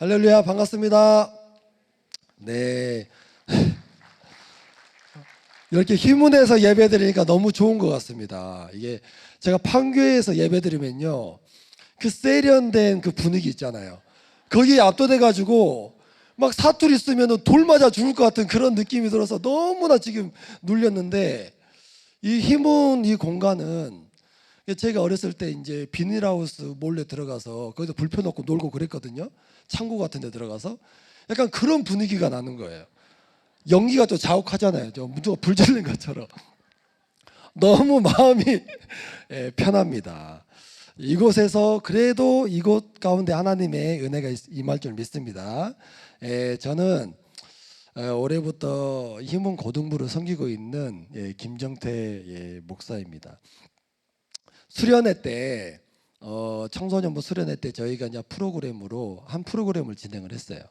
할렐루야, 반갑습니다. 네. 이렇게 힘문에서 예배드리니까 너무 좋은 것 같습니다. 이게 제가 판교에서 예배드리면요, 그 세련된 그 분위기 있잖아요. 거기에 압도돼가지고 막 사투리 쓰면 돌 맞아 죽을 것 같은 그런 느낌이 들어서 너무나 지금 눌렸는데, 이 힘은 이 공간은 제가 어렸을 때 이제 비닐하우스 몰래 들어가서 거기서 불 펴놓고 놀고 그랬거든요. 창고 같은 데 들어가서 약간 그런 분위기가 나는 거예요. 연기가 또 자욱하잖아요. 누가 불 지르는 것처럼. 너무 마음이 편합니다. 이곳에서 그래도 이곳 가운데 하나님의 은혜가 임할 줄 믿습니다. 저는 올해부터 희문 고등부를 섬기고 있는 김정태 목사입니다. 수련회 때 청소년부 수련회 때 저희가 이제 프로그램으로 한 프로그램을 진행을 했어요.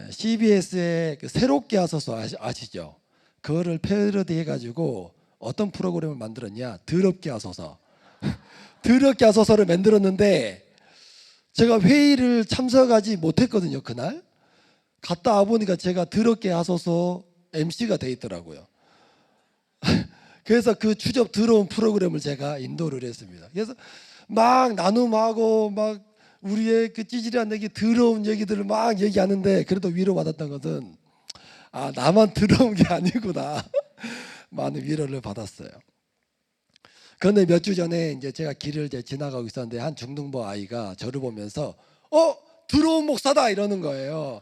CBS의 그 새롭게 하소서 아시죠? 그거를 패러디 해가지고 어떤 프로그램을 만들었냐? 더럽게 하소서. 더럽게 하소서를 만들었는데 제가 회의를 참석하지 못했거든요. 그날 갔다 와보니까 제가 더럽게 하소서 MC가 돼 있더라고요. 그래서 그 추접 더러운 프로그램을 제가 인도를 했습니다. 그래서 막 나눔하고 막 우리의 그 찌질한 얘기, 더러운 얘기들을 막 얘기하는데, 그래도 위로받았던 것은 나만 더러운 게 아니구나. 많은 위로를 받았어요. 그런데 몇 주 전에 이제 제가 길을 이제 지나가고 있었는데 한 중등부 아이가 저를 보면서 더러운 목사다 이러는 거예요.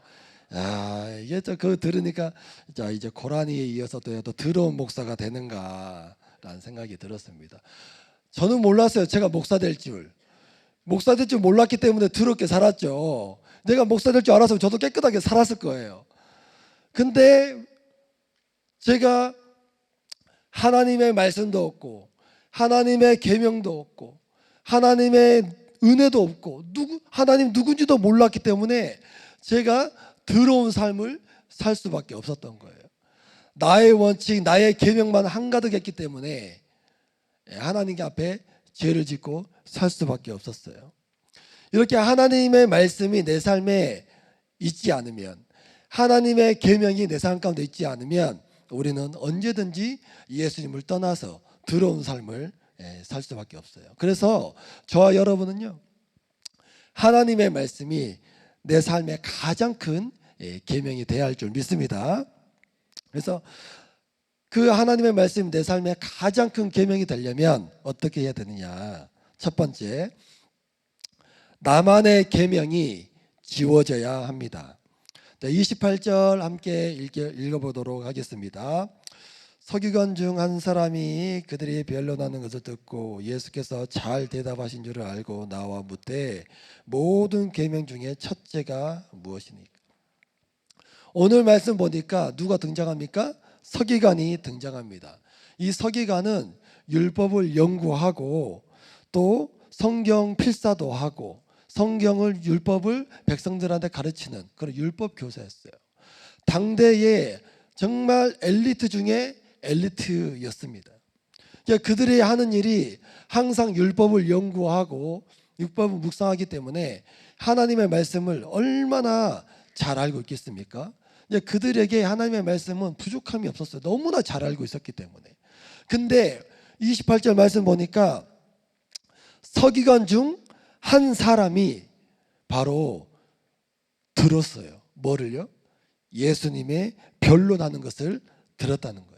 이게 그거 들으니까 이제 고라니에 이어서 또 더러운 목사가 되는가라는 생각이 들었습니다. 저는 몰랐어요. 제가 목사 될 줄. 목사 될 줄 몰랐기 때문에 더럽게 살았죠. 내가 목사 될 줄 알았으면 저도 깨끗하게 살았을 거예요. 근데 제가 하나님의 말씀도 없고 하나님의 계명도 없고 하나님의 은혜도 없고 하나님 누군지도 몰랐기 때문에 제가 더러운 삶을 살 수밖에 없었던 거예요. 나의 원칙, 나의 계명만 한가득했기 때문에 하나님 앞에 죄를 짓고 살 수밖에 없었어요. 이렇게 하나님의 말씀이 내 삶에 있지 않으면, 하나님의 계명이 내 삶 가운데 있지 않으면 우리는 언제든지 예수님을 떠나서 더러운 삶을 살 수밖에 없어요. 그래서 저와 여러분은요, 하나님의 말씀이 내 삶의 가장 큰 계명이 되어야 할 줄 믿습니다. 그래서 그 하나님의 말씀이 내 삶의 가장 큰 계명이 되려면 어떻게 해야 되느냐? 첫 번째, 나만의 계명이 지워져야 합니다. 28절 함께 읽어보도록 하겠습니다. 서기관 중 한 사람이 그들이 변론하는 것을 듣고 예수께서 잘 대답하신 줄을 알고 나와 묻되 모든 계명 중에 첫째가 무엇이니까? 오늘 말씀 보니까 누가 등장합니까? 서기관이 등장합니다. 이 서기관은 율법을 연구하고 또 성경 필사도 하고 성경을 율법을 백성들한테 가르치는 그런 율법 교사였어요. 당대의 정말 엘리트 중에 엘리트였습니다. 그들이 하는 일이 항상 율법을 연구하고 율법을 묵상하기 때문에 하나님의 말씀을 얼마나 잘 알고 있겠습니까? 그들에게 하나님의 말씀은 부족함이 없었어요. 너무나 잘 알고 있었기 때문에. 근데 28절 말씀 보니까 서기관 중 한 사람이 바로 들었어요. 뭐를요? 예수님의 변론하는 것을 들었다는 거예요.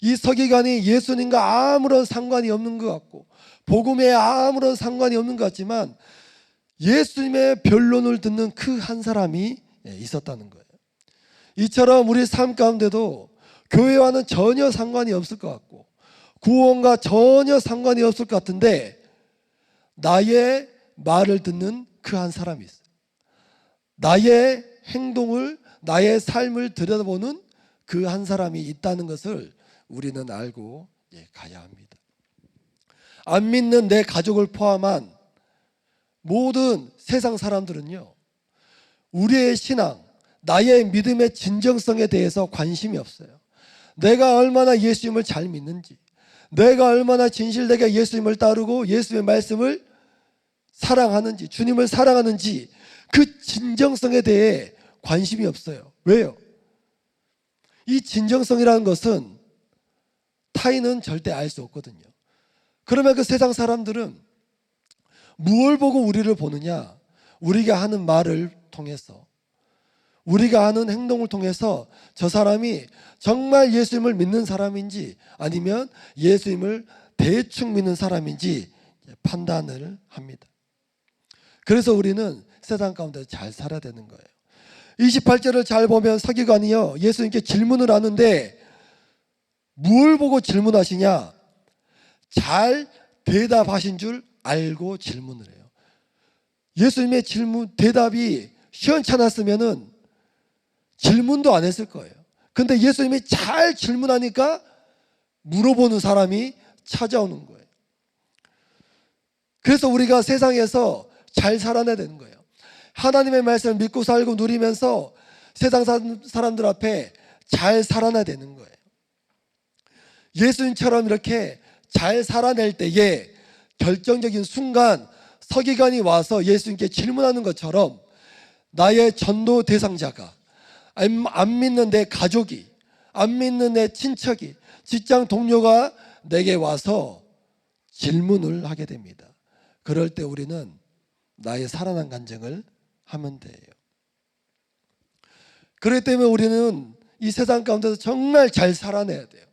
이 서기관이 예수님과 아무런 상관이 없는 것 같고 복음에 아무런 상관이 없는 것 같지만 예수님의 변론을 듣는 그 한 사람이 있었다는 거예요. 이처럼 우리 삶 가운데도 교회와는 전혀 상관이 없을 것 같고 구원과 전혀 상관이 없을 것 같은데 나의 말을 듣는 그 한 사람이 있어요. 나의 행동을, 나의 삶을 들여다보는 그 한 사람이 있다는 것을 우리는 알고 가야 합니다. 안 믿는 내 가족을 포함한 모든 세상 사람들은요, 우리의 신앙, 나의 믿음의 진정성에 대해서 관심이 없어요. 내가 얼마나 예수님을 잘 믿는지, 내가 얼마나 진실되게 예수님을 따르고 예수님의 말씀을 사랑하는지, 주님을 사랑하는지, 그 진정성에 대해 관심이 없어요. 왜요? 이 진정성이라는 것은 타인은 절대 알 수 없거든요. 그러면 그 세상 사람들은 무엇을 보고 우리를 보느냐? 우리가 하는 말을 통해서, 우리가 하는 행동을 통해서 저 사람이 정말 예수님을 믿는 사람인지 아니면 예수님을 대충 믿는 사람인지 판단을 합니다. 그래서 우리는 세상 가운데 잘 살아야 되는 거예요. 28절을 잘 보면 서기관이요 예수님께 질문을 하는데 뭘 보고 질문하시냐? 잘 대답하신 줄 알고 질문을 해요. 예수님의 대답이 시원찮았으면은 질문도 안 했을 거예요. 근데 예수님이 잘 질문하니까 물어보는 사람이 찾아오는 거예요. 그래서 우리가 세상에서 잘 살아내야 되는 거예요. 하나님의 말씀을 믿고 살고 누리면서 세상 사람들 앞에 잘 살아내야 되는 거예요. 예수님처럼 이렇게 잘 살아낼 때에 결정적인 순간 서기관이 와서 예수님께 질문하는 것처럼 나의 전도 대상자가, 안 믿는 내 가족이, 안 믿는 내 친척이, 직장 동료가 내게 와서 질문을 하게 됩니다. 그럴 때 우리는 나의 살아난 간증을 하면 돼요. 그렇기 때문에 우리는 이 세상 가운데서 정말 잘 살아내야 돼요.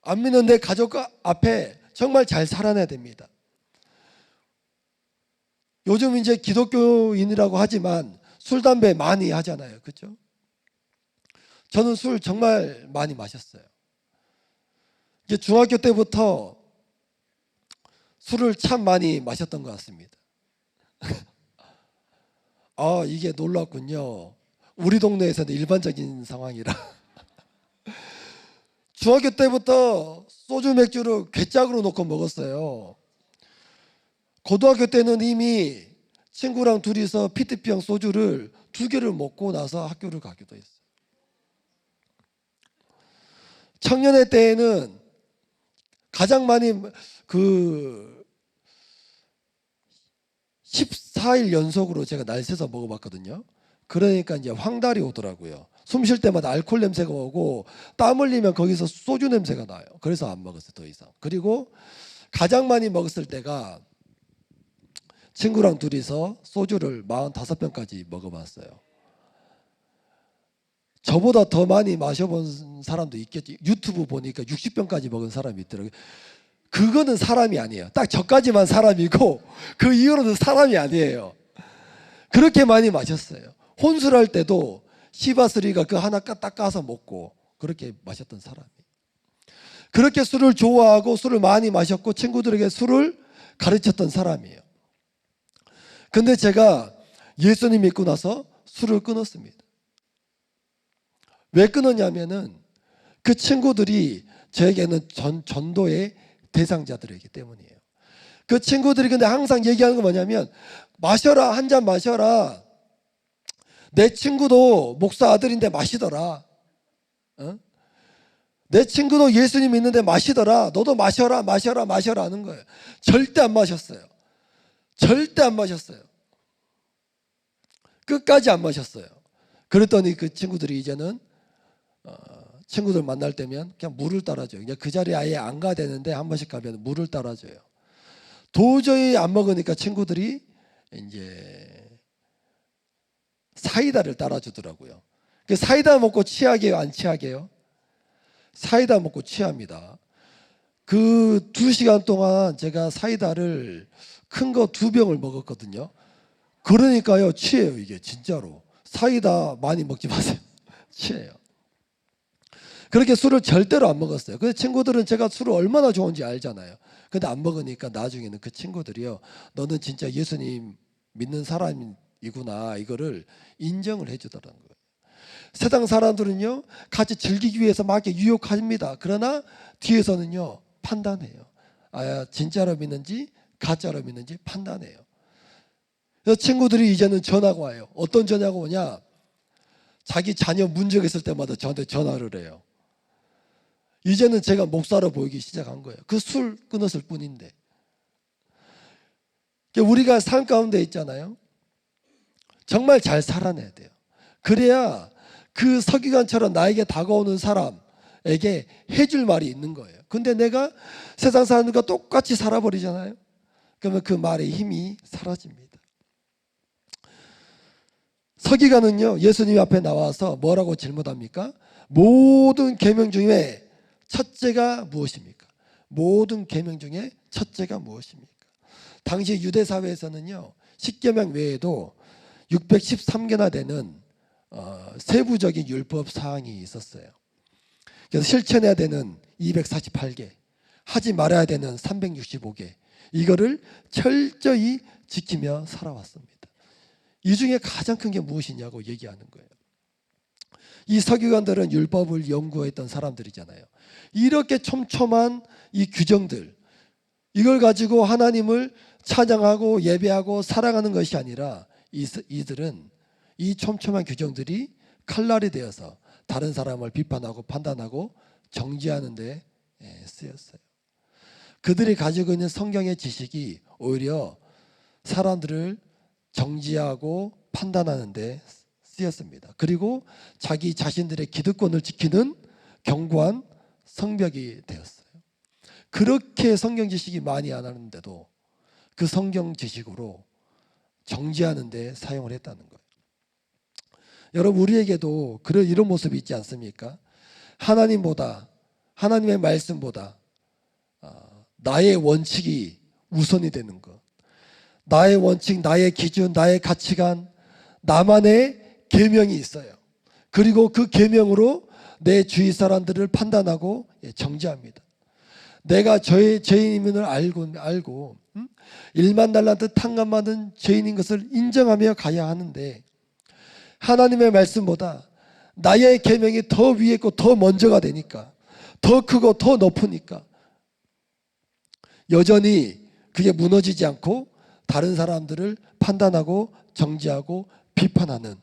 안 믿는 내 가족 앞에 정말 잘 살아내야 됩니다. 요즘 이제 기독교인이라고 하지만 술, 담배 많이 하잖아요. 그렇죠? 저는 술 정말 많이 마셨어요. 이제 중학교 때부터 술을 참 많이 마셨던 것 같습니다. 아, 이게 놀랍군요. 우리 동네에서는 일반적인 상황이라. 중학교 때부터 소주 맥주를 괴짝으로 놓고 먹었어요. 고등학교 때는 이미 친구랑 둘이서 피트병 소주를 2개를 먹고 나서 학교를 가기도 했어요. 청년회 때에는 가장 많이 14일 연속으로 제가 날 새서 먹어봤거든요. 그러니까 이제 황달이 오더라고요. 숨 쉴 때마다 알코올 냄새가 오고 땀 흘리면 거기서 소주 냄새가 나요. 그래서 안 먹었어요, 더 이상. 그리고 가장 많이 먹었을 때가 친구랑 둘이서 소주를 45병까지 먹어봤어요. 저보다 더 많이 마셔본 사람도 있겠지. 유튜브 보니까 60병까지 먹은 사람이 있더라고요. 그거는 사람이 아니에요. 딱 저까지만 사람이고 그 이후로는 사람이 아니에요. 그렇게 많이 마셨어요. 혼술할 때도 시바스리가 그 하나 딱 까서 먹고 그렇게 마셨던 사람이. 그렇게 술을 좋아하고 술을 많이 마셨고 친구들에게 술을 가르쳤던 사람이에요. 근데 제가 예수님 믿고 나서 술을 끊었습니다. 왜 끊었냐면은 그 친구들이 저에게는 전도의 대상자들이기 때문이에요. 그 친구들이 근데 항상 얘기하는 건 뭐냐면 마셔라, 한 잔 마셔라. 내 친구도 목사 아들인데 마시더라. 어? 내 친구도 예수님 믿는데 마시더라. 너도 마셔라, 마셔라, 마셔라 하는 거예요. 절대 안 마셨어요. 절대 안 마셨어요. 끝까지 안 마셨어요. 그랬더니 그 친구들이 이제는 친구들 만날 때면 그냥 물을 따라줘요. 그냥 그 자리에 아예 안 가야 되는데 한 번씩 가면 물을 따라줘요. 도저히 안 먹으니까 친구들이 이제 사이다를 따라주더라고요. 그 사이다 먹고 취하게요, 안 취하게요? 사이다 먹고 취합니다. 그 2시간 동안 제가 사이다를 큰 거 2병을 먹었거든요. 그러니까요, 취해요, 이게 진짜로. 사이다 많이 먹지 마세요. 취해요. 그렇게 술을 절대로 안 먹었어요. 근데 친구들은 제가 술을 얼마나 좋은지 알잖아요. 근데 안 먹으니까 나중에는 그 친구들이요, 너는 진짜 예수님 믿는 사람이구나, 이거를 인정을 해주더라는 거예요. 세상 사람들은요, 같이 즐기기 위해서 막 이렇게 유혹합니다. 그러나 뒤에서는요, 판단해요. 아, 진짜로 믿는지 가짜로 믿는지 판단해요. 그래서 친구들이 이제는 전화가 와요. 어떤 전화가 오냐? 자기 자녀 문제가 있을 때마다 저한테 전화를 해요. 이제는 제가 목사로 보이기 시작한 거예요. 그 술 끊었을 뿐인데. 우리가 삶 가운데 있잖아요. 정말 잘 살아내야 돼요. 그래야 그 서기관처럼 나에게 다가오는 사람에게 해줄 말이 있는 거예요. 근데 내가 세상 사람들과 똑같이 살아버리잖아요. 그러면 그 말의 힘이 사라집니다. 서기관은요, 예수님 앞에 나와서 뭐라고 질문합니까? 모든 계명 중에 첫째가 무엇입니까? 모든 계명 중에 첫째가 무엇입니까? 당시 유대 사회에서는요, 10계명 외에도 613개나 되는 세부적인 율법 사항이 있었어요. 그래서 실천해야 되는 248개, 하지 말아야 되는 365개, 이거를 철저히 지키며 살아왔습니다. 이 중에 가장 큰 게 무엇이냐고 얘기하는 거예요. 이 서기관들은 율법을 연구했던 사람들이잖아요. 이렇게 촘촘한 이 규정들, 이걸 가지고 하나님을 찬양하고 예배하고 사랑하는 것이 아니라 이들은 이 촘촘한 규정들이 칼날이 되어서 다른 사람을 비판하고 판단하고 정죄하는 데 쓰였어요. 그들이 가지고 있는 성경의 지식이 오히려 사람들을 정죄하고 판단하는 데 쓰였습니다. 그리고 자기 자신들의 기득권을 지키는 견고한 성벽이 되었어요. 그렇게 성경 지식이 많이 안 하는데도 그 성경 지식으로 정죄하는 데 사용을 했다는 거예요. 여러분, 우리에게도 이런 모습이 있지 않습니까? 하나님보다, 하나님의 말씀보다 나의 원칙이 우선이 되는 것, 나의 원칙, 나의 기준, 나의 가치관, 나만의 계명이 있어요. 그리고 그 계명으로 내 주위 사람들을 판단하고 정죄합니다. 내가 죄인임을 알고 1만 달란트 탕감 받은 죄인인 것을 인정하며 가야 하는데, 하나님의 말씀보다 나의 계명이 더 위에 있고 더 먼저가 되니까, 더 크고 더 높으니까 여전히 그게 무너지지 않고 다른 사람들을 판단하고 정죄하고 비판하는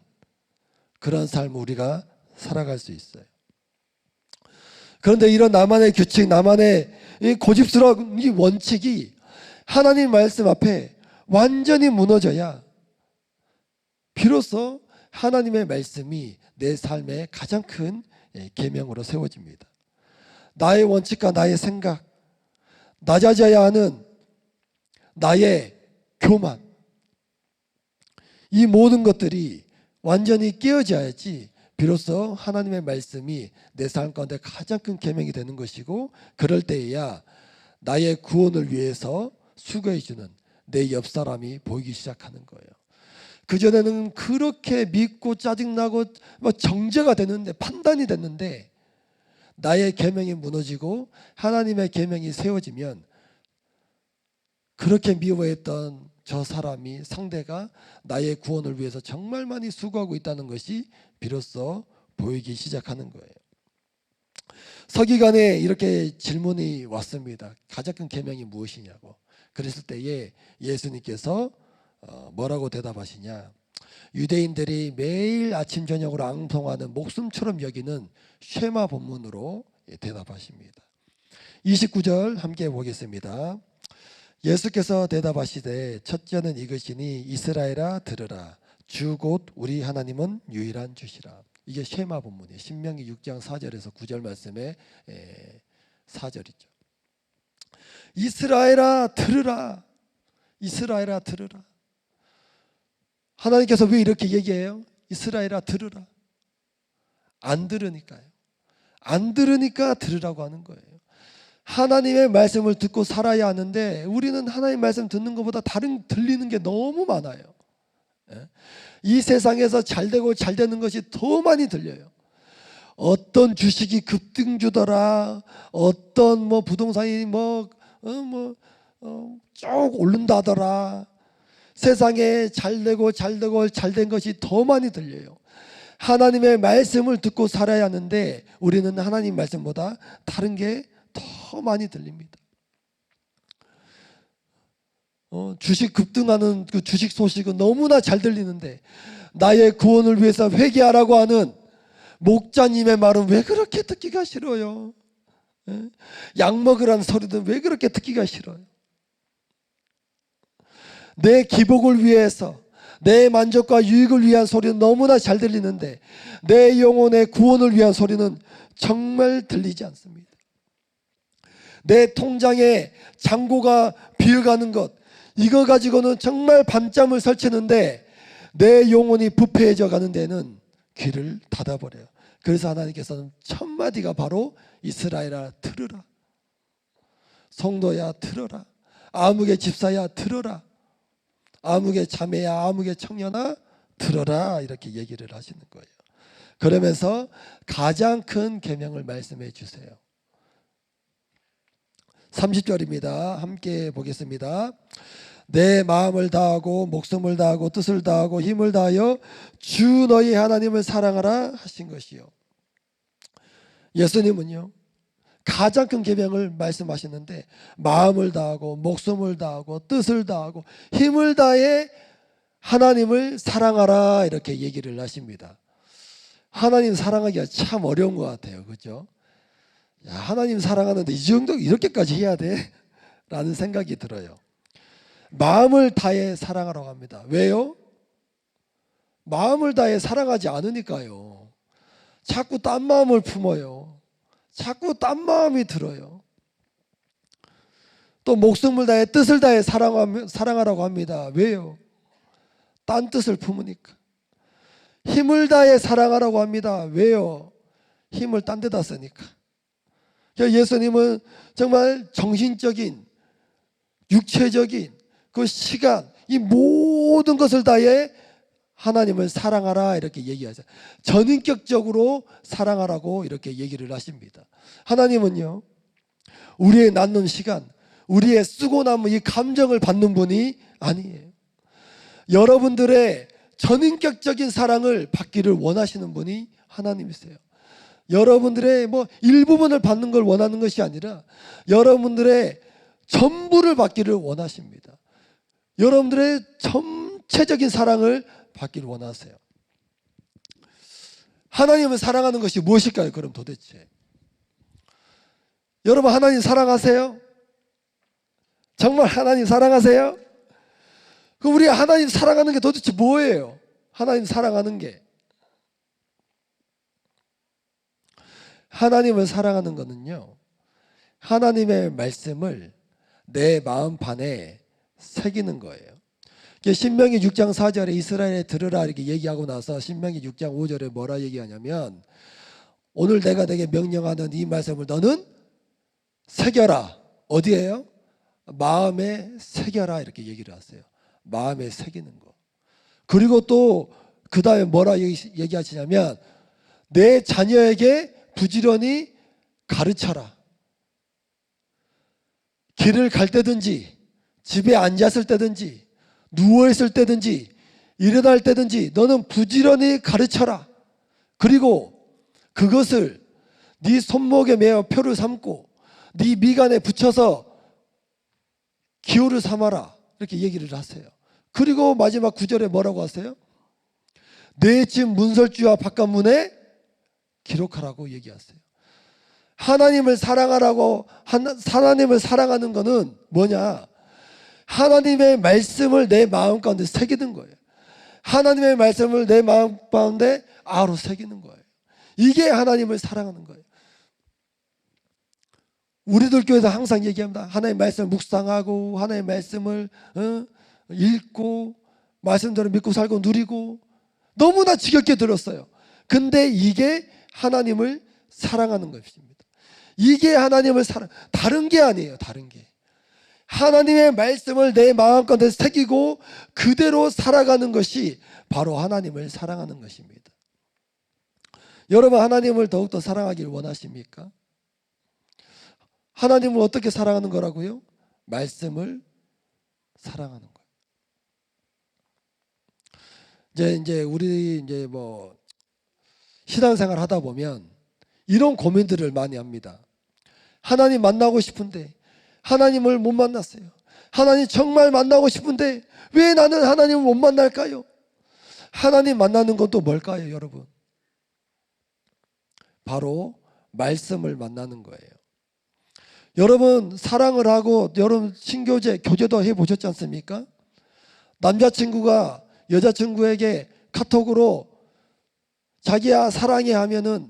그런 삶을 우리가 살아갈 수 있어요. 그런데 이런 나만의 규칙, 나만의 이 고집스러운 이 원칙이 하나님 말씀 앞에 완전히 무너져야 비로소 하나님의 말씀이 내 삶의 가장 큰 계명으로 세워집니다. 나의 원칙과 나의 생각, 낮아져야 하는 나의 교만, 이 모든 것들이 완전히 깨어져야지 비로소 하나님의 말씀이 내 삶 가운데 가장 큰 계명이 되는 것이고, 그럴 때에야 나의 구원을 위해서 수고해 주는 내 옆 사람이 보이기 시작하는 거예요. 그전에는 그렇게 믿고 짜증나고 정죄가 되는데, 판단이 됐는데, 나의 계명이 무너지고 하나님의 계명이 세워지면 그렇게 미워했던 저 사람이, 상대가 나의 구원을 위해서 정말 많이 수고하고 있다는 것이 비로소 보이기 시작하는 거예요. 서기관에 이렇게 질문이 왔습니다. 가장 큰 계명이 무엇이냐고. 그랬을 때에 예수님께서 뭐라고 대답하시냐? 유대인들이 매일 아침 저녁으로 앙송하는 목숨처럼 여기는 쉐마 본문으로 대답하십니다. 29절 함께 보겠습니다. 예수께서 대답하시되 첫째는 이것이니 이스라엘아 들으라, 주 곧 우리 하나님은 유일한 주시라. 이게 쉐마 본문이에요. 신명기 6장 4절에서 9절 말씀의 4절이죠. 이스라엘아 들으라, 이스라엘아 들으라. 하나님께서 왜 이렇게 얘기해요? 이스라엘아 들으라. 안 들으니까요. 안 들으니까 들으라고 하는 거예요. 하나님의 말씀을 듣고 살아야 하는데, 우리는 하나님의 말씀 듣는 것보다 다른 들리는 게 너무 많아요. 이 세상에서 잘되고 잘되는 것이 더 많이 들려요. 어떤 주식이 급등주더라, 어떤 부동산이 쭉 오른다더라. 세상에 잘되고 잘된 것이 더 많이 들려요. 하나님의 말씀을 듣고 살아야 하는데 우리는 하나님 말씀보다 다른 게 더 많이 들립니다. 주식 급등하는 그 주식 소식은 너무나 잘 들리는데, 나의 구원을 위해서 회개하라고 하는 목자님의 말은 왜 그렇게 듣기가 싫어요? 약 먹으라는 소리도 왜 그렇게 듣기가 싫어요? 내 기복을 위해서, 내 만족과 유익을 위한 소리는 너무나 잘 들리는데 내 영혼의 구원을 위한 소리는 정말 들리지 않습니다. 내 통장에 잔고가 비어가는 것, 이거 가지고는 정말 밤잠을 설치는데 내 영혼이 부패해져 가는 데는 귀를 닫아버려요. 그래서 하나님께서는 첫 마디가 바로 이스라엘아 들으라, 성도야 들으라, 아무개 집사야 들으라, 아무개 자매야 아무개 청년아 들어라, 이렇게 얘기를 하시는 거예요. 그러면서 가장 큰 계명을 말씀해 주세요. 30절입니다. 함께 보겠습니다. 내 마음을 다하고 목숨을 다하고 뜻을 다하고 힘을 다하여 주 너희 하나님을 사랑하라 하신 것이요. 예수님은요 가장 큰 계명을 말씀하시는데 마음을 다하고 목숨을 다하고 뜻을 다하고 힘을 다해 하나님을 사랑하라, 이렇게 얘기를 하십니다. 하나님 사랑하기가 참 어려운 것 같아요. 그렇죠? 야, 하나님 사랑하는데 이 정도 이렇게까지 해야 돼? 라는 생각이 들어요. 마음을 다해 사랑하라고 합니다. 왜요? 마음을 다해 사랑하지 않으니까요. 자꾸 딴 마음을 품어요. 자꾸 딴 마음이 들어요. 또 목숨을 다해 뜻을 다해 사랑하라고 합니다. 왜요? 딴 뜻을 품으니까. 힘을 다해 사랑하라고 합니다. 왜요? 힘을 딴 데다 쓰니까. 예수님은 정말 정신적인, 육체적인 그 시간, 이 모든 것을 다해 하나님을 사랑하라, 이렇게 얘기하죠. 전인격적으로 사랑하라고 이렇게 얘기를 하십니다. 하나님은요 우리의 낳는 시간, 우리의 쓰고 남은 이 감정을 받는 분이 아니에요. 여러분들의 전인격적인 사랑을 받기를 원하시는 분이 하나님이세요. 여러분들의 뭐 일부분을 받는 걸 원하는 것이 아니라 여러분들의 전부를 받기를 원하십니다. 여러분들의 전체적인 사랑을 받기를 원하세요. 하나님을 사랑하는 것이 무엇일까요? 그럼 도대체 여러분 하나님 사랑하세요? 정말 하나님 사랑하세요? 그럼 우리 하나님 사랑하는 게 도대체 뭐예요? 하나님 사랑하는 게, 하나님을 사랑하는 것은요 하나님의 말씀을 내 마음판에 새기는 거예요. 신명기 6장 4절에 이스라엘에 들으라 이렇게 얘기하고 나서 신명기 6장 5절에 뭐라 얘기하냐면 오늘 내가 내게 명령하는 이 말씀을 너는 새겨라. 어디에요? 마음에 새겨라, 이렇게 얘기를 하세요. 마음에 새기는 거. 그리고 또 그 다음에 뭐라 얘기하시냐면 내 자녀에게 부지런히 가르쳐라. 길을 갈 때든지 집에 앉았을 때든지 누워있을 때든지 일어날 때든지 너는 부지런히 가르쳐라. 그리고 그것을 네 손목에 매어 표를 삼고 네 미간에 붙여서 기호를 삼아라, 이렇게 얘기를 하세요. 그리고 마지막 9절에 뭐라고 하세요? 내 집 문설주와 바깥문에 기록하라고 얘기하세요. 하나님을 사랑하라고, 하나님을 사랑하는 것은 뭐냐? 하나님의 말씀을 내 마음 가운데 새기는 거예요. 하나님의 말씀을 내 마음 가운데 아로 새기는 거예요. 이게 하나님을 사랑하는 거예요. 우리들 교회에서 항상 얘기합니다. 하나님의 말씀을 묵상하고 하나님의 말씀을 읽고 말씀대로 믿고 살고 누리고 너무나 지겹게 들었어요. 근데 이게 하나님을 사랑하는 것입니다. 이게 하나님을 다른 게 아니에요. 다른 게. 하나님의 말씀을 내 마음 가운데 새기고 그대로 살아가는 것이 바로 하나님을 사랑하는 것입니다. 여러분 하나님을 더욱더 사랑하기를 원하십니까? 하나님을 어떻게 사랑하는 거라고요? 말씀을 사랑하는 거예요. 이제 우리 뭐 신앙생활 하다 보면 이런 고민들을 많이 합니다. 하나님 만나고 싶은데 하나님을 못 만났어요. 하나님 정말 만나고 싶은데 왜 나는 하나님을 못 만날까요? 하나님 만나는 건 또 뭘까요, 여러분? 바로 말씀을 만나는 거예요. 여러분 사랑을 하고 여러분 신교제, 교제도 해보셨지 않습니까? 남자친구가 여자친구에게 카톡으로 자기야 사랑해 하면은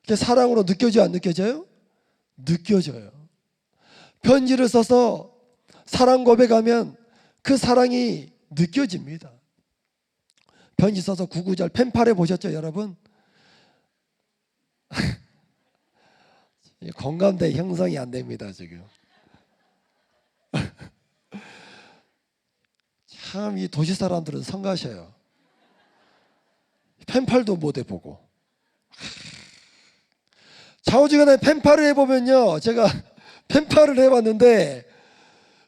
그게 사랑으로 느껴져요, 안 느껴져요? 느껴져요. 편지를 써서 사랑 고백하면 그 사랑이 느껴집니다. 편지 써서 구구절 펜팔해 보셨죠, 여러분? 공감대 형성이 안 됩니다, 지금. 참 이 도시 사람들은 성가셔요. 펜팔도 못 해보고. 좌우지간에 펜팔을 해보면요, 제가 펜팔을 해봤는데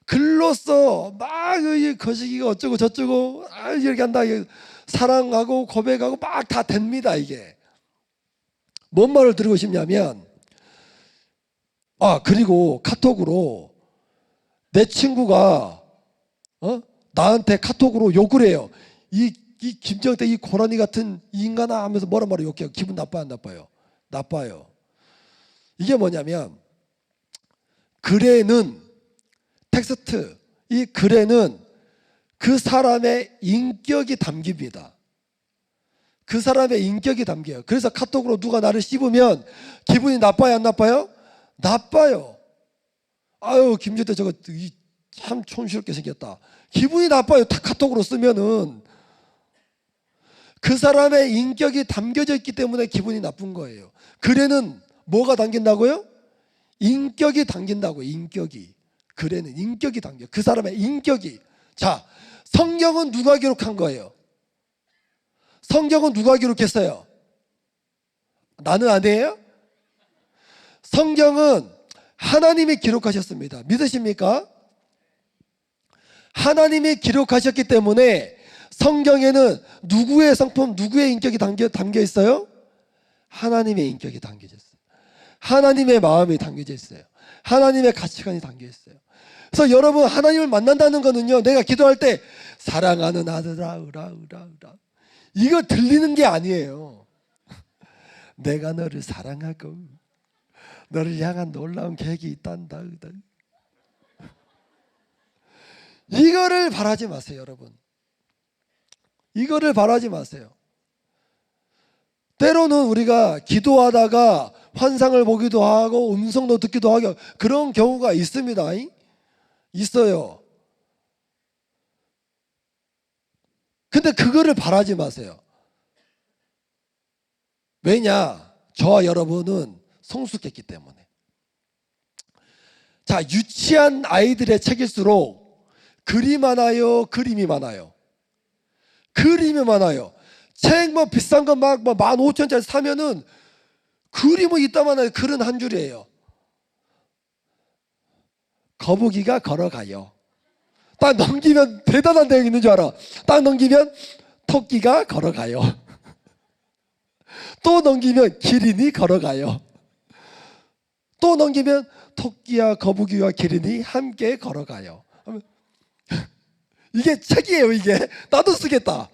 글로써 막 거시기가 어쩌고 저쩌고 이렇게 한다, 사랑하고 고백하고 막 다 됩니다. 이게 뭔 말을 드리고 싶냐면, 그리고 카톡으로 내 친구가 나한테 카톡으로 욕을 해요. 이 김정태 이 고라니 같은 인간아 하면서 뭐라 욕해요. 기분 나빠요, 안 나빠요? 나빠요. 이게 뭐냐면, 글에는 텍스트, 이 글에는 그 사람의 인격이 담깁니다. 그 사람의 인격이 담겨요. 그래서 카톡으로 누가 나를 씹으면 기분이 나빠요, 안 나빠요? 나빠요. 아유, 김정태 저거 참 촌스럽게 생겼다. 기분이 나빠요. 카톡으로 쓰면은. 그 사람의 인격이 담겨져 있기 때문에 기분이 나쁜 거예요. 글에는 뭐가 담긴다고요? 인격이 담긴다고. 인격이. 글에는 인격이 담겨. 그 사람의 인격이. 자, 성경은 누가 기록한 거예요? 성경은 누가 기록했어요? 나는 아니에요? 성경은 하나님이 기록하셨습니다. 믿으십니까? 하나님이 기록하셨기 때문에 성경에는 누구의 성품, 누구의 인격이 담겨 있어요? 하나님의 인격이 담겨져 있어요. 하나님의 마음이 담겨져 있어요. 하나님의 가치관이 담겨 있어요. 그래서 여러분, 하나님을 만난다는 거는요, 내가 기도할 때 사랑하는 아들아 으라 이거 들리는 게 아니에요. 내가 너를 사랑하고 너를 향한 놀라운 계획이 있단다. 이거를 바라지 마세요, 여러분. 이거를 바라지 마세요. 때로는 우리가 기도하다가 환상을 보기도 하고 음성도 듣기도 하고 그런 경우가 있습니다. 있어요. 근데 그거를 바라지 마세요. 왜냐? 저와 여러분은 성숙했기 때문에. 자, 유치한 아이들의 책일수록 글이 많아요, 그림이 많아요? 그림이 많아요. 책 비싼 거 막 15,000원짜리 사면은 그림은 있다만 글은 한 줄이에요. 거북이가 걸어가요. 딱 넘기면 대단한 내용이 있는 줄 알아. 딱 넘기면 토끼가 걸어가요. 또 넘기면 기린이 걸어가요. 또 넘기면 토끼와 거북이와 기린이 함께 걸어가요. 이게 책이에요. 이게 나도 쓰겠다.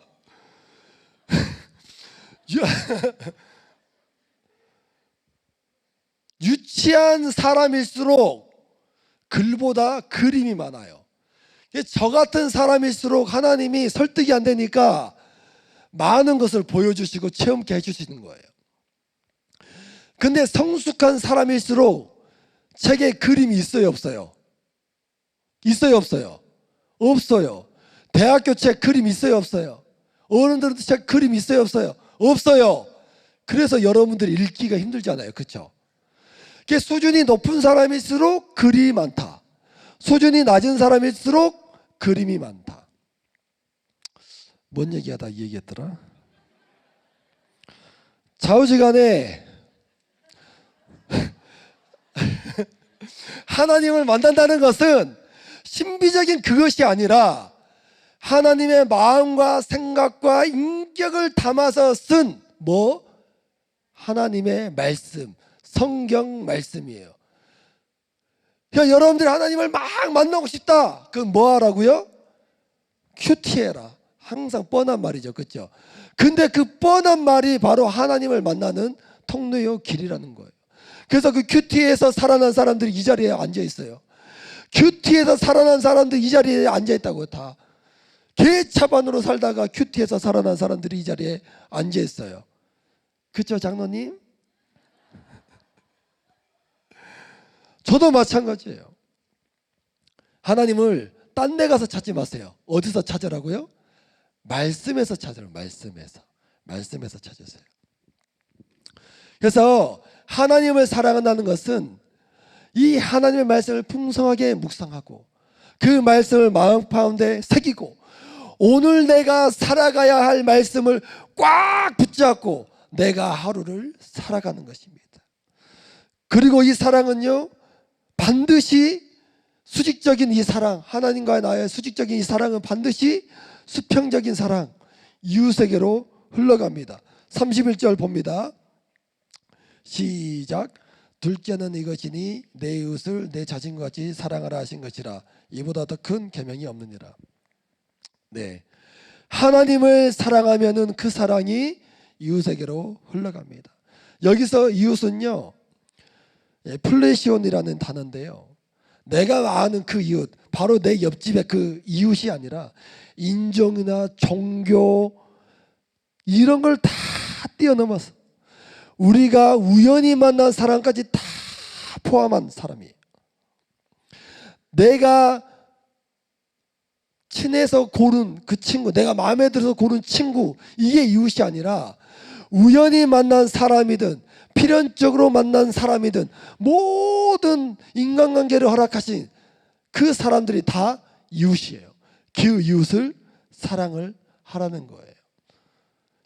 유치한 사람일수록 글보다 그림이 많아요. 저 같은 사람일수록 하나님이 설득이 안 되니까 많은 것을 보여주시고 체험케 해주시는 거예요. 근데 성숙한 사람일수록 책에 그림이 있어요, 없어요? 있어요, 없어요? 없어요. 대학교 책 그림 있어요, 없어요? 어른들도 책 그림 있어요, 없어요? 없어요. 그래서 여러분들이 읽기가 힘들잖아요, 그렇죠? 수준이 높은 사람일수록 글이 많다. 수준이 낮은 사람일수록 그림이 많다. 뭔 얘기하다 이 얘기했더라? 좌우지간에 하나님을 만난다는 것은 신비적인 그것이 아니라 하나님의 마음과 생각과 인격을 담아서 쓴 하나님의 말씀, 성경 말씀이에요. 그러니까 여러분들이 하나님을 막 만나고 싶다. 그건 뭐 하라고요? 큐티해라. 항상 뻔한 말이죠, 그렇죠? 근데 그 뻔한 말이 바로 하나님을 만나는 통로요 길이라는 거예요. 그래서 그 큐티에서 살아난 사람들이 이 자리에 앉아 있어요. 큐티에서 살아난 사람들이 이 자리에 앉아 있다고 다. 개 차반으로 살다가 큐티에서 살아난 사람들이 이 자리에 앉아 있어요. 그렇죠, 장로님? 저도 마찬가지예요. 하나님을 딴 데 가서 찾지 마세요. 어디서 찾으라고요? 말씀에서 찾으라고. 말씀에서 찾으세요. 그래서 하나님을 사랑한다는 것은 이 하나님의 말씀을 풍성하게 묵상하고 그 말씀을 마음 가운데 새기고 오늘 내가 살아가야 할 말씀을 꽉 붙잡고 내가 하루를 살아가는 것입니다. 그리고 이 사랑은요, 반드시 수직적인 이 사랑, 하나님과 나의 수직적인 이 사랑은 반드시 수평적인 사랑, 이웃에게로 흘러갑니다. 31절 봅니다. 시작. 둘째는 이것이니 내 이웃을 내 자신과 같이 사랑하라 하신 것이라. 이보다 더 큰 계명이 없느니라. 네, 하나님을 사랑하면은 그 사랑이 이웃에게로 흘러갑니다. 여기서 이웃은요, 플레시온이라는 단어인데요, 내가 아는 그 이웃, 바로 내 옆집의 그 이웃이 아니라 인종이나 종교 이런 걸 다 뛰어넘어서 우리가 우연히 만난 사람까지 다 포함한 사람이에요. 내가 친해서 고른 그 친구, 내가 마음에 들어서 고른 친구, 이게 이웃이 아니라 우연히 만난 사람이든 필연적으로 만난 사람이든 모든 인간관계를 허락하신 그 사람들이 다 이웃이에요. 그 이웃을 사랑을 하라는 거예요.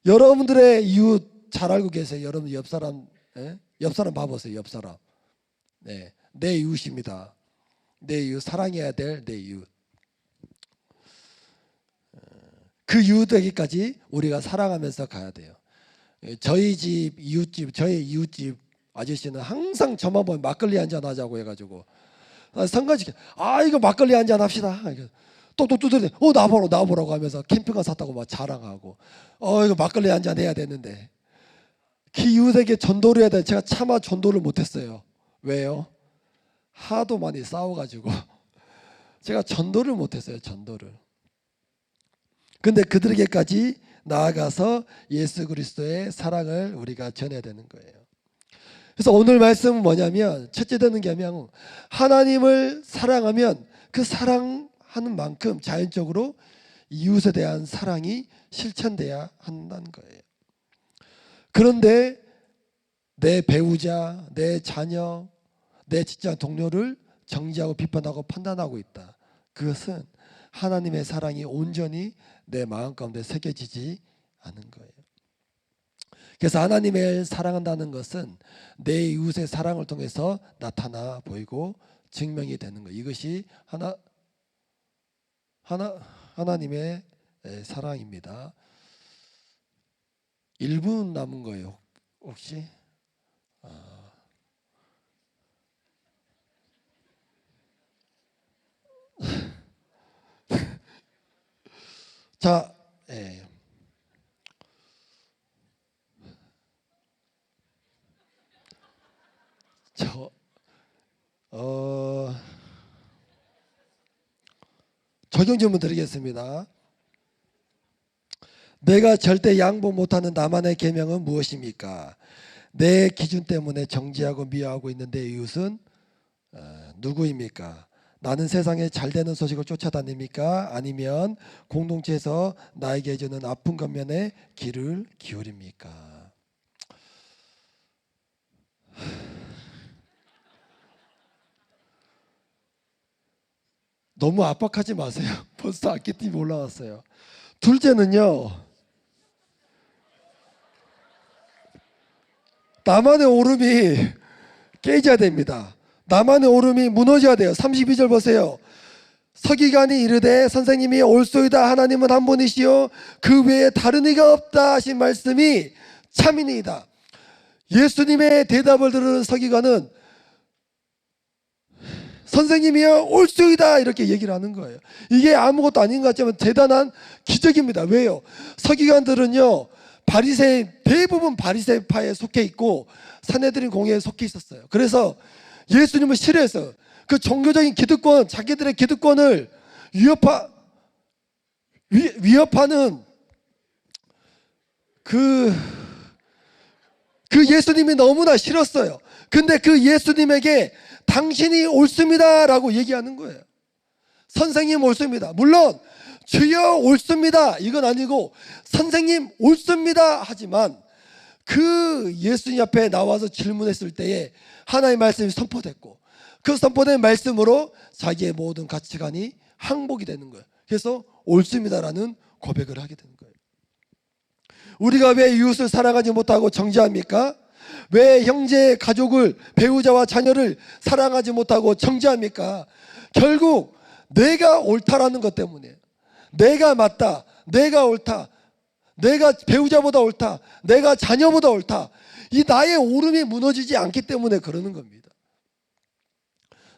여러분들의 이웃 잘 알고 계세요? 여러분 옆사람, 옆사람 봐보세요. 옆사람. 네, 내 이웃입니다. 내 이웃, 사랑해야 될 내 이웃. 그 이웃에게까지 우리가 사랑하면서 가야 돼요. 저희 집 이웃집, 저희 이웃집 아저씨는 항상 저만 보면 막걸리 한잔 하자고 해가지고 성가시켜. 이거 막걸리 한잔 합시다. 또 두드려. 나보라고 하면서 캠핑카 샀다고 막 자랑하고. 이거 막걸리 한잔 해야 되는데. 그 이웃에게 전도를 해야 돼. 제가 차마 전도를 못했어요. 왜요? 하도 많이 싸워가지고 제가 전도를 못했어요. 전도를. 근데 그들에게까지 나아가서 예수 그리스도의 사랑을 우리가 전해야 되는 거예요. 그래서 오늘 말씀은 뭐냐면, 첫째 되는 계명은 하나님을 사랑하면 그 사랑하는 만큼 자연적으로 이웃에 대한 사랑이 실천돼야 한다는 거예요. 그런데 내 배우자, 내 자녀, 내 직장 동료를 정죄하고 비판하고 판단하고 있다. 그것은 하나님의 사랑이 온전히 내 마음 가운데 새겨지지 않은 거예요. 그래서 하나님을 사랑한다는 것은 내 이웃의 사랑을 통해서 나타나 보이고 증명이 되는 거예요. 이것이 하나님의 사랑입니다. 1분 남은 거예요. 혹시? 자, 적용 질문 드리겠습니다. 내가 절대 양보 못하는 나만의 계명은 무엇입니까? 내 기준 때문에 정죄하고 미워하고 있는 내 이웃은 누구입니까? 나는 세상에 잘 되는 소식을 쫓아다닙니까? 아니면 공동체에서 나에게 해주는 아픈 겉면에 귀를 기울입니까? 너무 압박하지 마세요. 벌써 악기팀이 올라왔어요. 둘째는요, 나만의 오름이 깨져야 됩니다. 나만의 오름이 무너져야 돼요. 32절 보세요. 서기관이 이르되 선생님이 옳소이다. 하나님은 한 분이시요 그 외에 다른 이가 없다 하신 말씀이 참이니이다. 예수님의 대답을 들은 서기관은 선생님이요 옳소이다 이렇게 얘기를 하는 거예요. 이게 아무것도 아닌 것 같지만 대단한 기적입니다. 왜요? 서기관들은요 대부분 바리새파에 속해 있고 산헤드린 공회에 속해 있었어요. 그래서 예수님을 싫어했어요. 그 종교적인 기득권, 자기들의 기득권을 위협하는 그 예수님이 너무나 싫었어요. 근데 그 예수님에게 당신이 옳습니다라고 얘기하는 거예요. 선생님 옳습니다. 물론 주여 옳습니다 이건 아니고 선생님 옳습니다 하지만 그 예수님 앞에 나와서 질문했을 때에 하나님의 말씀이 선포됐고 그 선포된 말씀으로 자기의 모든 가치관이 항복이 되는 거예요. 그래서 옳습니다라는 고백을 하게 되는 거예요. 우리가 왜 이웃을 사랑하지 못하고 정죄합니까? 왜 형제, 가족을, 배우자와 자녀를 사랑하지 못하고 정죄합니까? 결국 내가 옳다라는 것 때문에 내가 맞다, 내가 옳다, 내가 배우자보다 옳다, 내가 자녀보다 옳다, 이 나의 옳음이 무너지지 않기 때문에 그러는 겁니다.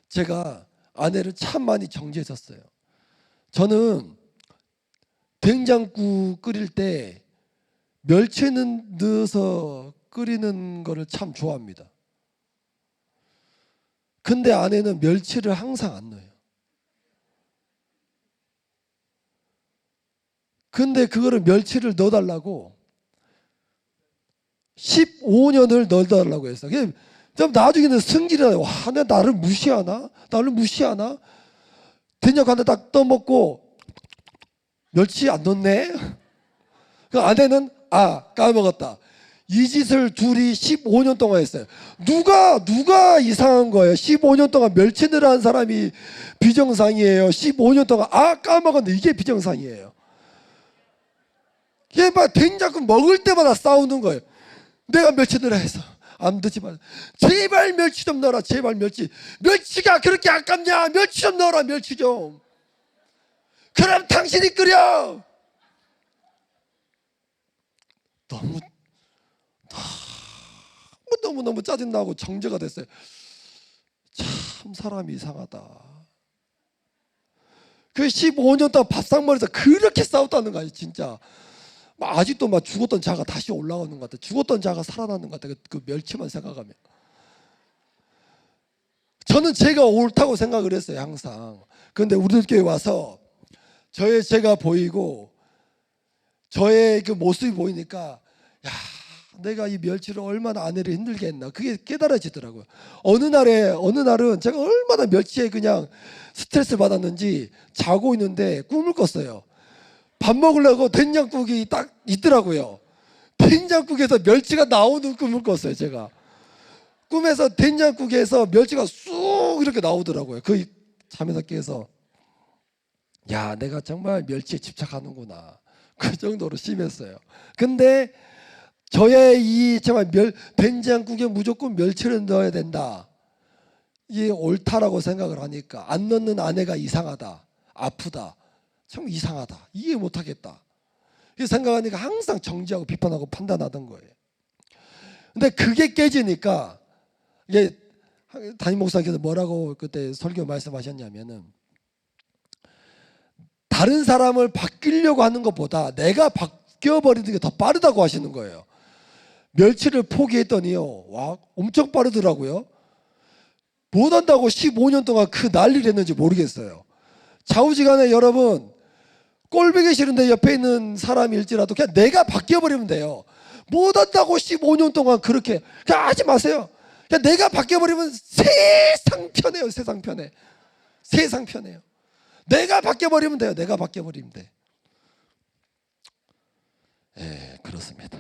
제가 아내를 참 많이 정죄했었어요. 저는 된장국 끓일 때 멸치는 넣어서 끓이는 거를 참 좋아합니다. 근데 아내는 멸치를 항상 안 넣어요. 근데 그거를 멸치를 넣어달라고 15년을 넣어달라고 했어. 좀 나중에는 승질이 나요. 와, 내 나를 무시하나? 나를 무시하나? 된장 하나 딱 떠먹고 멸치 안 넣네? 그 아내는 까먹었다. 이 짓을 둘이 15년 동안 했어요. 누가 이상한 거예요? 15년 동안 멸치 넣으라는 사람이 비정상이에요. 15년 동안 까먹었는데 이게 비정상이에요. 얘 막 된장국 먹을 때마다 싸우는 거예요. 내가 멸치 넣으라 해서 안 넣지 마. 제발 멸치 좀 넣어라. 제발 멸치가 그렇게 아깝냐? 멸치 좀 넣어라. 멸치 좀. 그럼 당신이 끓여. 너무너무 짜증나고 정죄가 됐어요. 참 사람이 이상하다. 그 15년 동안 밥상머리에서 그렇게 싸웠다는 거예요. 진짜 아직도 막 죽었던 자가 다시 올라오는 것 같아. 죽었던 자가 살아나는 것 같아. 그 멸치만 생각하면. 저는 제가 옳다고 생각을 했어요. 항상. 그런데 우리 교회 와서 제가 보이고 저의 그 모습이 보이니까 내가 이 멸치를 얼마나 아내를 힘들게 했나 그게 깨달아지더라고요. 어느 날은 제가 얼마나 멸치에 그냥 스트레스를 받았는지 자고 있는데 꿈을 꿨어요. 밥 먹으려고 된장국이 딱 있더라고요. 된장국에서 멸치가 나오는 꿈을 꿨어요. 제가 꿈에서 된장국에서 멸치가 쑥 이렇게 나오더라고요. 그 잠에서 깨서 내가 정말 멸치에 집착하는구나. 그 정도로 심했어요. 근데 저의 이 정말 된장국에 무조건 멸치를 넣어야 된다. 이게 옳다라고 생각을 하니까 안 넣는 아내가 이상하다, 아프다, 참 이상하다, 이해 못하겠다. 이 생각하니까 항상 정죄하고 비판하고 판단하던 거예요. 근데 그게 깨지니까 이게 담임 목사님께서 뭐라고 그때 설교 말씀하셨냐면은 다른 사람을 바뀌려고 하는 것보다 내가 바뀌어버리는 게 더 빠르다고 하시는 거예요. 멸치를 포기했더니요, 엄청 빠르더라고요. 못한다고 15년 동안 그 난리를 했는지 모르겠어요. 좌우지간에 여러분 꼴보기 싫은데 옆에 있는 사람일지라도 그냥 내가 바뀌어버리면 돼요. 못한다고 15년 동안 그렇게 그냥 하지 마세요. 그냥 내가 바뀌어버리면 세상 편해요. 세상 편해. 세상 편해요. 내가 바뀌어버리면 돼요. 내가 바뀌어버리면 돼. 그렇습니다.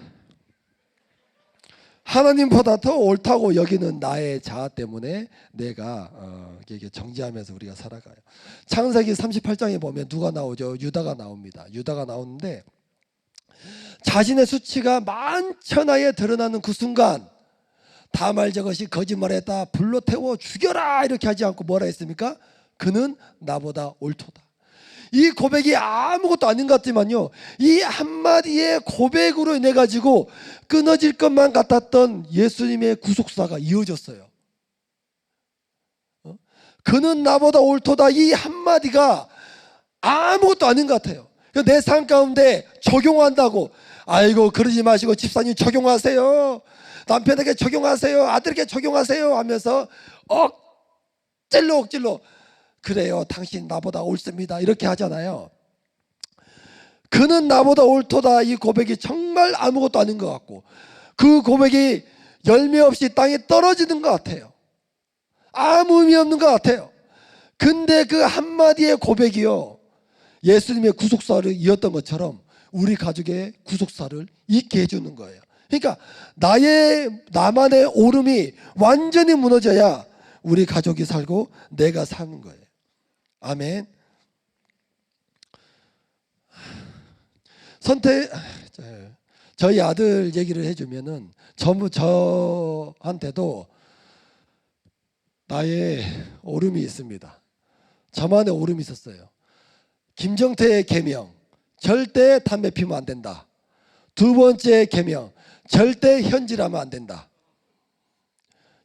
하나님보다 더 옳다고 여기는 나의 자아 때문에 내가 이게 정죄하면서 우리가 살아가요. 창세기 38장에 보면 누가 나오죠? 유다가 나옵니다. 유다가 나오는데 자신의 수치가 만천하에 드러나는 그 순간 다말 저것이 거짓말했다, 불로 태워 죽여라 이렇게 하지 않고 뭐라 했습니까? 그는 나보다 옳도다. 이 고백이 아무것도 아닌 것 같지만요, 이 한마디의 고백으로 인해 가지고 끊어질 것만 같았던 예수님의 구속사가 이어졌어요. 그는 나보다 옳도다, 이 한마디가 아무것도 아닌 것 같아요. 내 삶 가운데 적용한다고, 아이고 그러지 마시고 집사님 적용하세요, 남편에게 적용하세요, 아들에게 적용하세요 하면서 억질로 그래요 당신 나보다 옳습니다 이렇게 하잖아요. 그는 나보다 옳도다. 이 고백이 정말 아무것도 아닌 것 같고, 그 고백이 열매 없이 땅에 떨어지는 것 같아요. 아무 의미 없는 것 같아요. 근데 그 한마디의 고백이요, 예수님의 구속사를 이었던 것처럼 우리 가족의 구속사를 잊게 해주는 거예요. 그러니까 나만의 오름이 완전히 무너져야 우리 가족이 살고 내가 사는 거예요. 아멘. 저희 아들 얘기를 해주면은 저한테도 나의 오름이 있습니다. 저만의 오름이 있었어요. 김정태의 계명, 절대 담배 피우면 안 된다. 두 번째 계명, 절대 현질하면 안 된다.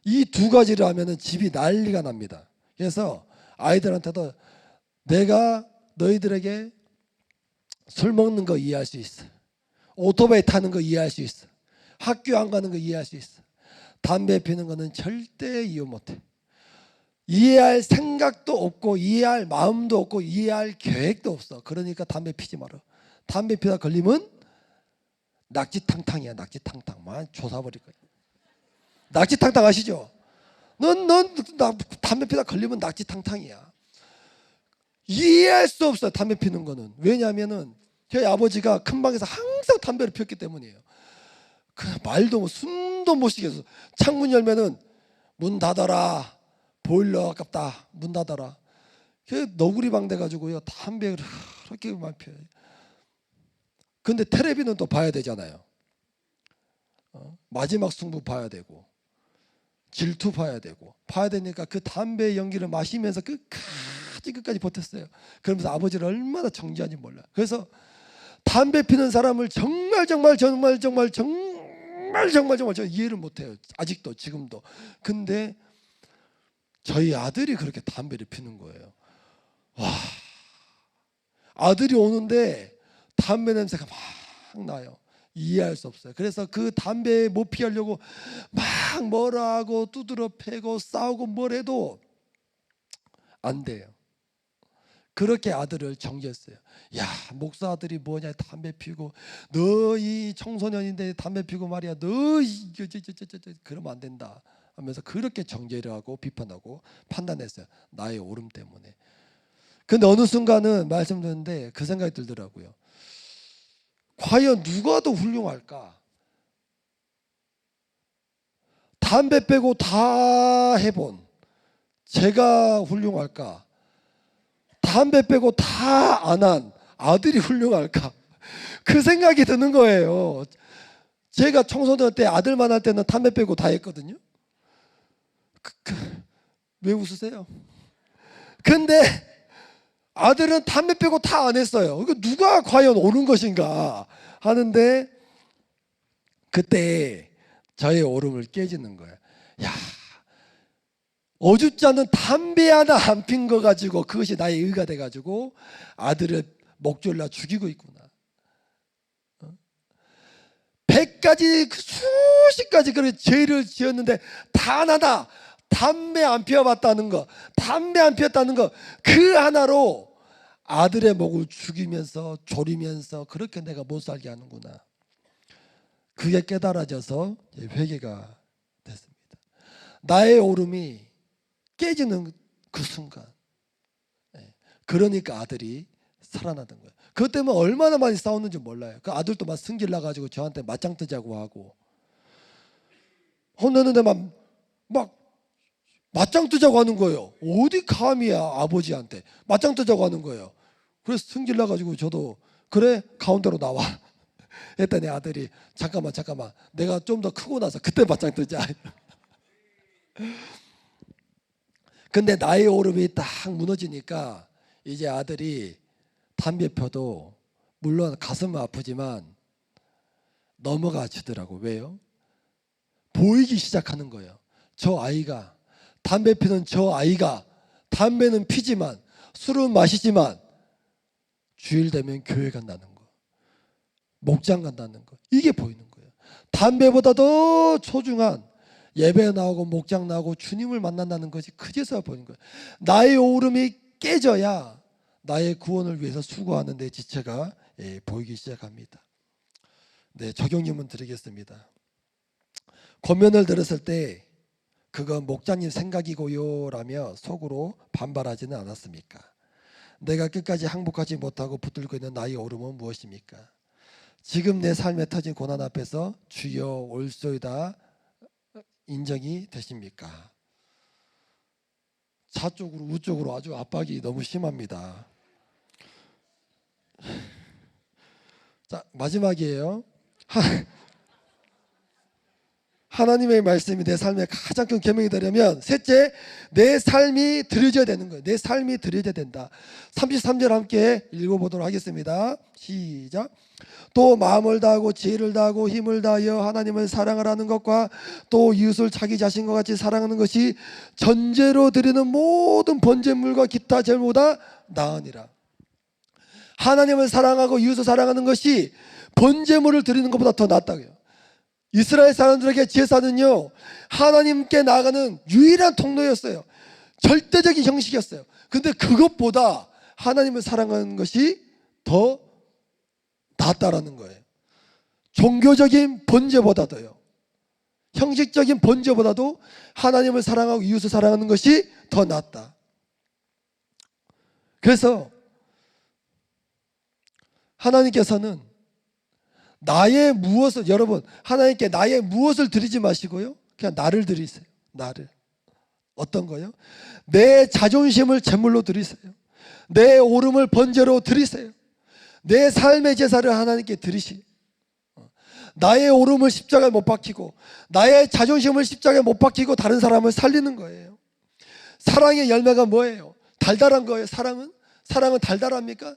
이 두 가지를 하면은 집이 난리가 납니다. 그래서 아이들한테도 내가 너희들에게 술 먹는 거 이해할 수 있어. 오토바이 타는 거 이해할 수 있어. 학교 안 가는 거 이해할 수 있어. 담배 피우는 거는 절대 이해 못해. 이해할 생각도 없고, 이해할 마음도 없고, 이해할 계획도 없어. 그러니까 담배 피지 마라. 담배 피다 걸리면 낙지탕탕이야. 낙지탕탕만 조사버릴 거야. 낙지탕탕 아시죠? 넌 담배 피다 걸리면 낙지탕탕이야. 이해할 수 없어요. 담배 피는 거는. 왜냐하면은 저희 아버지가 큰 방에서 항상 담배를 피웠기 때문이에요. 그 말도 뭐 숨도 못 쉬겠어. 창문 열면은 문 닫아라. 보일러 아깝다. 문 닫아라. 그 너구리 방 돼가지고요, 담배를 그렇게 많이 피워요. 근데 텔레비는 또 봐야 되잖아요. 마지막 승부 봐야 되고, 질투 봐야 되고, 봐야 되니까 그 담배 연기를 마시면서 끝까지 버텼어요. 그러면서 아버지를 얼마나 정죄한지 몰라. 그래서 담배 피는 사람을 정말 저 이해를 못해요. 아직도, 지금도. 근데 저희 아들이 그렇게 담배를 피는 거예요. 와, 아들이 오는데 담배 냄새가 막 나요. 이해할 수 없어요. 그래서 그 담배 못 피하려고 막 뭐라 하고 두드러 패고 싸우고 뭘 해도 안 돼요. 그렇게 아들을 정죄했어요. 야, 목사 아들이 뭐냐, 담배 피우고, 너 이 청소년인데 담배 피우고 말이야, 너 그러면 안 된다 하면서 그렇게 정죄를 하고 비판하고 판단했어요. 나의 오름 때문에. 근데 어느 순간은 말씀 듣는데 그 생각이 들더라고요. 과연 누가 더 훌륭할까? 담배 빼고 다 해본 제가 훌륭할까? 담배 빼고 다 안 한 아들이 훌륭할까? 그 생각이 드는 거예요. 제가 청소년 때 아들만 할 때는 담배 빼고 다 했거든요. 왜 웃으세요? 근데 아들은 담배 빼고 다 안 했어요. 이거 누가 과연 옳은 것인가 하는데, 그때 저의 오름을 깨지는 거예요. 야, 어줍지 않은 담배 하나 안 핀 거 가지고 그것이 나의 의가 돼가지고 아들을 목졸라 죽이고 있구나. 100가지 수십 가지 그런 죄를 지었는데 단 하나 담배 안 피워봤다는 거, 담배 안 피웠다는 거, 그 하나로 아들의 목을 죽이면서 졸이면서 그렇게 내가 못 살게 하는구나. 그게 깨달아져서 회개가 됐습니다. 나의 오름이 깨지는 그 순간, 그러니까 아들이 살아나던 거예요. 그것 때문에 얼마나 많이 싸웠는지 몰라요. 그 아들도 막 승질 나가지고 저한테 맞짱 뜨자고 하고, 혼내는데 막 맞짱 뜨자고 하는 거예요. 어디 감이야, 아버지한테 맞짱 뜨자고 하는 거예요. 그래서 승질 나가지고 저도 그래 가운데로 나와 했더니 아들이 잠깐만 내가 좀 더 크고 나서 그때 맞짱 뜨자. 근데 나의 오름이 딱 무너지니까 이제 아들이 담배 펴도 물론 가슴은 아프지만 넘어가 주더라고. 왜요? 보이기 시작하는 거예요. 저 아이가, 담배 피는 저 아이가 담배는 피지만 술은 마시지만 주일 되면 교회 간다는 거, 목장 간다는 거, 이게 보이는 거예요. 담배보다 더 소중한 예배 나오고 목장 나오고 주님을 만난다는 것이 그제서야 보이는 거예요. 나의 오름이 깨져야 나의 구원을 위해서 수고하는 내 지체가 보이기 시작합니다. 네, 적용 질문 드리겠습니다. 권면을 들었을 때 그건 목자님 생각이고요 라며 속으로 반발하지는 않았습니까? 내가 끝까지 항복하지 못하고 붙들고 있는 나의 오름은 무엇입니까? 지금 내 삶에 터진 고난 앞에서 주여 올소이다 인정이 되십니까? 좌쪽으로 우쪽으로 아주 압박이 너무 심합니다. 자, 마지막이에요. 하나님의 말씀이 내 삶의 가장 큰 계명이 되려면 셋째, 내 삶이 드려져야 되는 거예요. 내 삶이 드려져야 된다. 33절 함께 읽어보도록 하겠습니다. 시작. 또 마음을 다하고 지혜를 다하고 힘을 다하여 하나님을 사랑하라는 것과 또 이웃을 자기 자신과 같이 사랑하는 것이 전제로 드리는 모든 번제물과 기타 제물보다 나으니라. 하나님을 사랑하고 이웃을 사랑하는 것이 번제물을 드리는 것보다 더 낫다고요. 이스라엘 사람들에게 제사는요, 하나님께 나아가는 유일한 통로였어요. 절대적인 형식이었어요. 근데 그것보다 하나님을 사랑하는 것이 더 낫다라는 거예요. 종교적인 번제보다도요, 형식적인 번제보다도 하나님을 사랑하고 이웃을 사랑하는 것이 더 낫다. 그래서 하나님께서는 나의 무엇을, 여러분 하나님께 나의 무엇을 드리지 마시고요, 그냥 나를 드리세요. 나를. 어떤 거요? 내 자존심을 제물로 드리세요. 내 오름을 번제로 드리세요. 내 삶의 제사를 하나님께 드리시. 나의 오름을 십자가에 못 박히고 나의 자존심을 십자가에 못 박히고 다른 사람을 살리는 거예요. 사랑의 열매가 뭐예요? 달달한 거예요. 사랑은 달달합니까?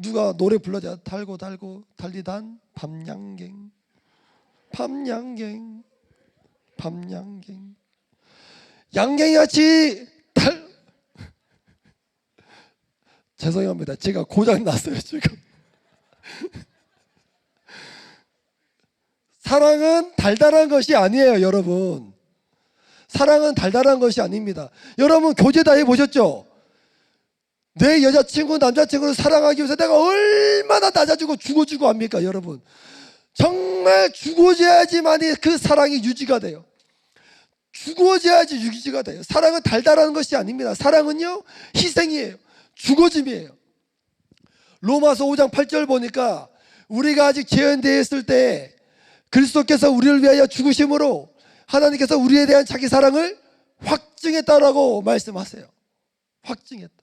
누가 노래 불러줘. 달고 달고 달리단 밤양갱 밤양갱 밤양갱 양갱이같이 죄송합니다. 제가 고장 났어요 지금. 사랑은 달달한 것이 아니에요 여러분. 사랑은 달달한 것이 아닙니다. 여러분 교제 다 해보셨죠? 내 여자친구 남자친구를 사랑하기 위해서 내가 얼마나 낮아지고 죽어주고 합니까 여러분. 정말 죽어줘야지만이 그 사랑이 유지가 돼요. 죽어줘야지 유지가 돼요. 사랑은 달달한 것이 아닙니다. 사랑은요 희생이에요. 죽어짐이에요. 로마서 5장 8절 보니까 우리가 아직 죄인되어 있을 때 그리스도께서 우리를 위하여 죽으심으로 하나님께서 우리에 대한 자기 사랑을 확증했다라고 말씀하세요. 확증했다.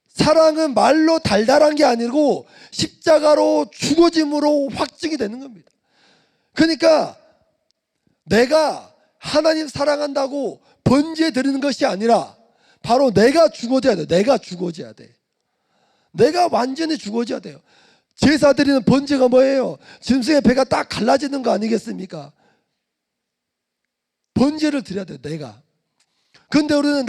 사랑은 말로 달달한 게 아니고 십자가로 죽어짐으로 확증이 되는 겁니다. 그러니까 내가 하나님 사랑한다고 번제 드리는 것이 아니라 바로 내가 죽어져야 돼. 내가 죽어져야 돼. 내가 완전히 죽어져야 돼요. 제사 드리는 번제가 뭐예요? 짐승의 배가 딱 갈라지는 거 아니겠습니까? 번제를 드려야 돼요. 내가. 근데 우리는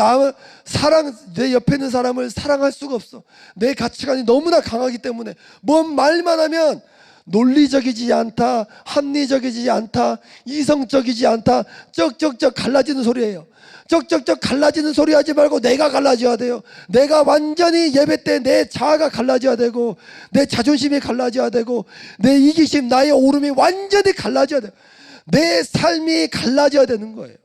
내 옆에 있는 사람을 사랑할 수가 없어. 내 가치관이 너무나 강하기 때문에 뭔 말만 하면 논리적이지 않다, 합리적이지 않다, 이성적이지 않다, 쩍쩍쩍 갈라지는 소리예요. 쩍쩍쩍 갈라지는 소리 하지 말고 내가 갈라져야 돼요. 내가 완전히 예배 때 내 자아가 갈라져야 되고 내 자존심이 갈라져야 되고 내 이기심, 나의 오름이 완전히 갈라져야 돼요. 내 삶이 갈라져야 되는 거예요.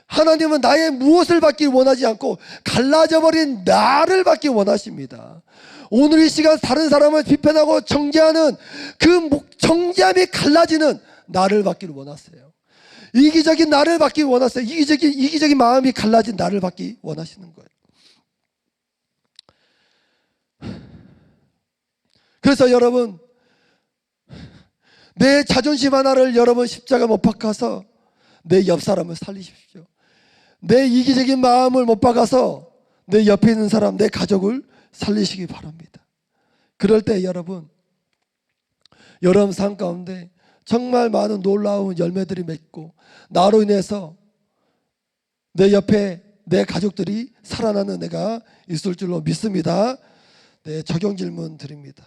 하나님은 나의 무엇을 받길 원하지 않고 갈라져버린 나를 받길 원하십니다. 오늘 이 시간 다른 사람을 비판하고 정죄하는 그 정죄함이 갈라지는 나를 받기를 원하세요. 이기적인 나를 받기 원하세요. 이기적인 마음이 갈라진 나를 받기 원하시는 거예요. 그래서 여러분, 내 자존심 하나를 여러분 십자가 못 박아서 내 옆 사람을 살리십시오. 내 이기적인 마음을 못 박아서 내 옆에 있는 사람, 내 가족을 살리시기 바랍니다. 그럴 때 여러분 삶 가운데 정말 많은 놀라운 열매들이 맺고 나로 인해서 내 옆에 내 가족들이 살아나는 내가 있을 줄로 믿습니다. 네, 적용 질문 드립니다.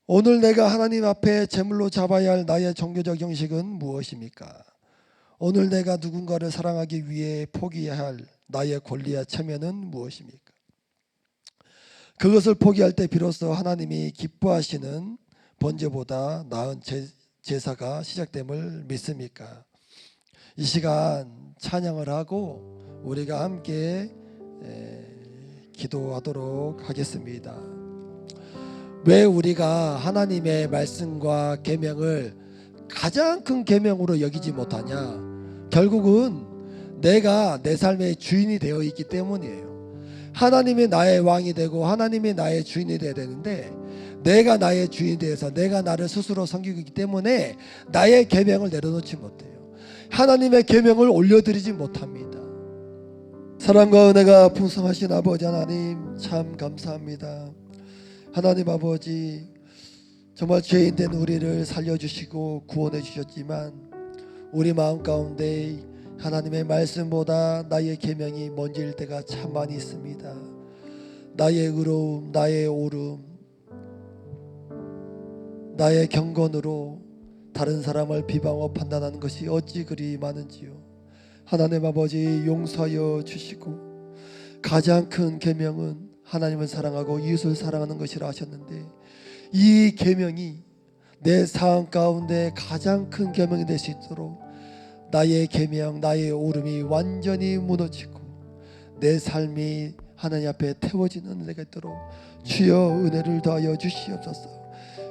오늘 내가 하나님 앞에 제물로 잡아야 할 나의 종교적 형식은 무엇입니까? 오늘 내가 누군가를 사랑하기 위해 포기해야 할 나의 권리와 체면은 무엇입니까? 그것을 포기할 때 비로소 하나님이 기뻐하시는 번제보다 나은 제사가 시작됨을 믿습니까? 이 시간 찬양을 하고 우리가 함께 기도하도록 하겠습니다. 왜 우리가 하나님의 말씀과 계명을 가장 큰 계명으로 여기지 못하냐? 결국은 내가 내 삶의 주인이 되어 있기 때문이에요. 하나님이 나의 왕이 되고 하나님이 나의 주인이 되어야 되는데 내가 나의 주인이 되어서 내가 나를 스스로 섬기고 있기 때문에 나의 계명을 내려놓지 못해요. 하나님의 계명을 올려드리지 못합니다. 사랑과 은혜가 풍성하신 아버지 하나님, 참 감사합니다. 하나님 아버지, 정말 죄인된 우리를 살려주시고 구원해 주셨지만 우리 마음 가운데 하나님의 말씀보다 나의 계명이 먼저일 때가 참 많이 있습니다. 나의 의로움, 나의 옳음, 나의 경건으로 다른 사람을 비방하고 판단하는 것이 어찌 그리 많은지요. 하나님 아버지, 용서하여 주시고 가장 큰 계명은 하나님을 사랑하고 이웃을 사랑하는 것이라 하셨는데 이 계명이 내 삶 가운데 가장 큰 계명이 될 수 있도록 나의 계명, 나의 옳음이 완전히 무너지고 내 삶이 하나님 앞에 태워지는 은혜가 있도록 주여 은혜를 더하여 주시옵소서.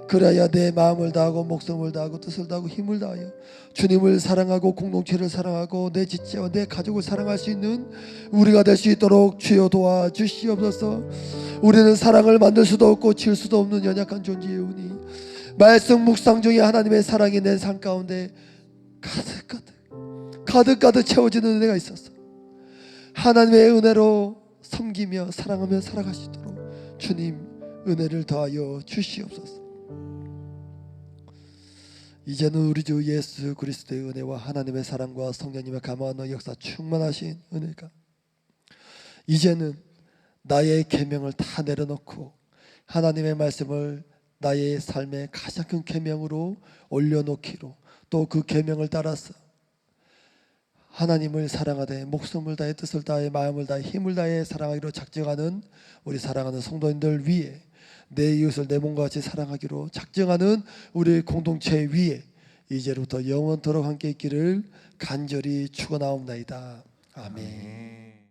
그래야 내 마음을 다하고 목숨을 다하고 뜻을 다하고 힘을 다하여 주님을 사랑하고 공동체를 사랑하고 내 지체와 내 가족을 사랑할 수 있는 우리가 될 수 있도록 주여 도와주시옵소서. 우리는 사랑을 만들 수도 없고 지을 수도 없는 연약한 존재이오니 말씀 묵상 중에 하나님의 사랑이 내 삶 가운데 가득 채워지는 은혜가 있어서 하나님의 은혜로 섬기며 사랑하며 살아갈 수 있도록 주님 은혜를 더하여 주시옵소서. 이제는 우리 주 예수 그리스도의 은혜와 하나님의 사랑과 성령님의 감화하는 역사 충만하신 은혜가 이제는 나의 계명을 다 내려놓고 하나님의 말씀을 나의 삶의 가장 큰 계명으로 올려놓기로 또 그 계명을 따라서 하나님을 사랑하되 목숨을 다해 뜻을 다해 마음을 다해 힘을 다해 사랑하기로 작정하는 우리 사랑하는 성도님들 위에 내 이웃을 내 몸과 같이 사랑하기로 작정하는 우리 공동체 위에 이제부터 영원토록 함께 있기를 간절히 축원하옵나이다. 아멘.